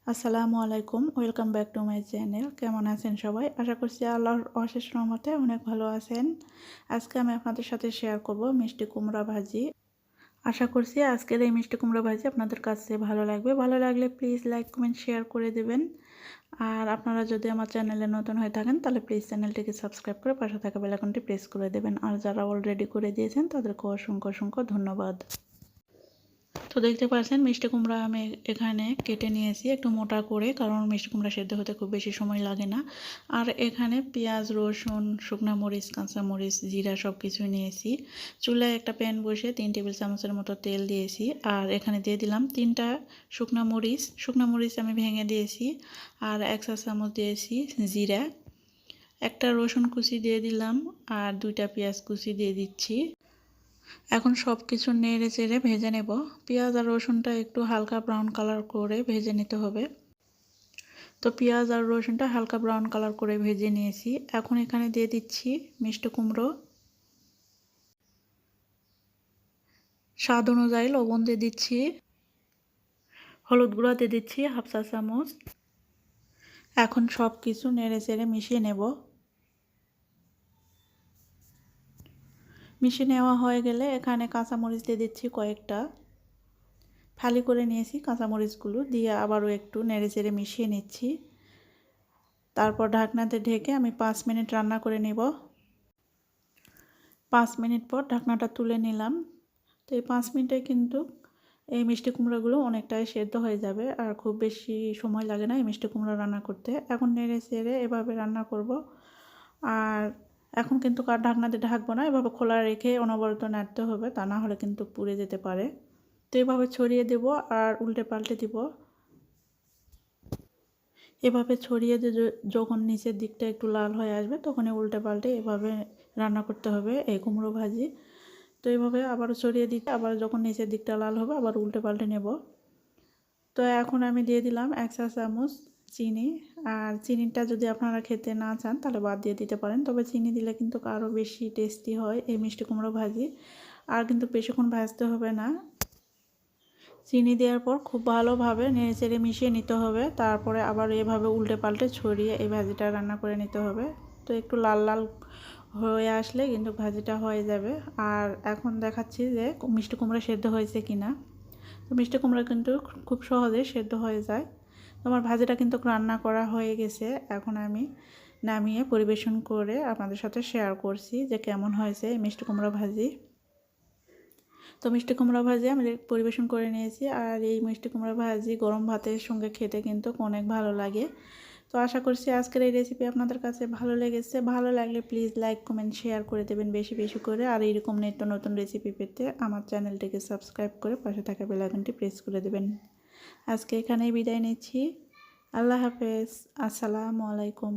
আসসালামু আলাইকুম, welcome back to my channel. কেমন আছেন সবাই? আশা করছি আল্লাহর অশেষ রহমতে অনেক ভালো আছেন। আজকে আমি আপনাদের সাথে শেয়ার করব মিষ্টি কুমড়া ভাজি। আশা করছি আজকের এই মিষ্টি কুমড়া ভাজি আপনাদের কাছে ভালো লাগবে। ভালো লাগলে প্লিজ লাইক কমেন্ট শেয়ার করে দেবেন। আর আপনারা যদি আমার চ্যানেলে নতুন হয়ে থাকেন তাহলে প্লিজ চ্যানেলটিকে সাবস্ক্রাইব করে পাশে থাকা বেল আইকনটি প্রেস করে দেবেন। আর যারা অলরেডি করে দিয়েছেন তাদেরকে অসংখ্য অসংখ্য ধন্যবাদ। তো দেখতে পাচ্ছেন মিষ্টি কুমড়া আমি এখানে কেটে নিয়েছি একটু মোটা করে, কারণ মিষ্টি কুমড়া সেদ্ধ হতে খুব বেশি সময় লাগে না। আর এখানে পেঁয়াজ, রসুন, শুকনো মরিচ, কাঁচা মরিচ, জিরা সব কিছু নিয়েছি। চুলায় একটা প্যান বসে 3 টেবিল চামচের মতো তেল দিয়েছি। আর এখানে দিয়ে দিলাম 3টা শুকনো মরিচ আমি ভেঙে দিয়েছি। আর 1 চা চামচ দিয়েছি জিরা, একটা রসুন কুচি দিয়ে দিলাম, আর 2টা পেঁয়াজ কুচি দিয়ে দিচ্ছি। এখন সব কিছু নেড়ে চেড়ে ভেজে নেব। পেঁয়াজ আর রসুনটা একটু হালকা ব্রাউন কালার করে ভেজে নিতে হবে। তো পেঁয়াজ আর রসুনটা হালকা ব্রাউন কালার করে ভেজে নিয়েছি। এখন এখানে দিয়ে দিচ্ছি মিষ্টি কুমড়ো। স্বাদ অনুযায়ী লবণ দিয়ে দিচ্ছি, হলুদ গুঁড়া দিয়ে দিচ্ছি 1/2 চা চামচ। এখন সব কিছু নেড়ে চেড়ে মিশিয়ে নেব। মিশিয়ে নেওয়া হয়ে গেলে এখানে কাঁচামরিচ দিয়ে দিচ্ছি কয়েকটা, ফালি করে নিয়েছি কাঁচামরিচগুলো দিয়ে আবারও একটু নেড়ে চেড়ে মিশিয়ে নিচ্ছি। তারপর ঢাকনাতে ঢেকে আমি 5 মিনিট রান্না করে নেব। 5 মিনিট পর ঢাকনাটা তুলে নিলাম। তো এই 5 মিনিটে কিন্তু এই মিষ্টি কুমড়াগুলো অনেকটাই সেদ্ধ হয়ে যাবে, আর খুব বেশি সময় লাগে না এই মিষ্টি কুমড়া রান্না করতে। এখন নেড়ে চেড়ে এভাবে রান্না করব। আর এখন কিন্তু কার ঢাকনাতে ঢাকবো না, এভাবে খোলা রেখে অনবরত নাড়তে হবে, তা না হলে কিন্তু পুড়ে যেতে পারে। তো এভাবে ছড়িয়ে দেব আর উল্টে পাল্টে দিব। এভাবে ছড়িয়ে দিয়ে যখন নিচের দিকটা একটু লাল হয়ে আসবে তখনই উল্টে পাল্টে এভাবে রান্না করতে হবে এই কুমড়ো ভাজি। তো এইভাবে আবারও ছড়িয়ে দিতে, আবার যখন নিচের দিকটা লাল হবে আবার উল্টে পাল্টে নেব। তো এখন আমি দিয়ে দিলাম 1 চা চামচ চিনি। আর চিনিটা যদি আপনারা খেতে না চান তাহলে বাদ দিয়ে দিতে পারেন, তবে চিনি দিলে কিন্তু আরও বেশি টেস্টি হয় এই মিষ্টি কুমড়ো ভাজি। আর কিন্তু বেশিক্ষণ ভাজতে হবে না। চিনি দেওয়ার পর খুব ভালোভাবে নেড়েচেড়ে মিশিয়ে নিতে হবে। তারপরে আবার এভাবে উল্টে পাল্টে ছড়িয়ে এই ভাজিটা রান্না করে নিতে হবে। তো একটু লাল লাল হয়ে আসলে কিন্তু ভাজিটা হয়ে যাবে। আর এখন দেখাচ্ছি যে মিষ্টি কুমড়া সেদ্ধ হয়েছে কিনা। তো মিষ্টি কুমড়া কিন্তু খুব সহজে সেদ্ধ হয়ে যায়। তোমার ভাজিটা কিন্তু রান্না করা হয়ে গেছে। এখন আমি নামিয়ে পরিবেশন করে আপনাদের সাথে শেয়ার করছি যে কেমন হয়েছে এই মিষ্টি কুমড়া ভাজি। তো মিষ্টি কুমড়া ভাজি আমি পরিবেশন করে নিয়েছি। আর এই মিষ্টি কুমড়া ভাজি গরম ভাতের সঙ্গে খেতে কিন্তু অনেক ভালো লাগে। তো আশা করছি আজকের এই রেসিপি আপনাদের কাছে ভালো লেগেছে। ভালো লাগলে প্লিজ লাইক কমেন্ট শেয়ার করে দেবেন বেশি বেশি করে। আর এইরকম নিত্য নতুন রেসিপি পেতে আমার চ্যানেলটিকে সাবস্ক্রাইব করে পাশে থাকা বেল আইকনটি প্রেস করে দেবেন। আজকে এখানেই বিদায় নিচ্ছি। আল্লাহ হাফেজ। আসসালামু আলাইকুম।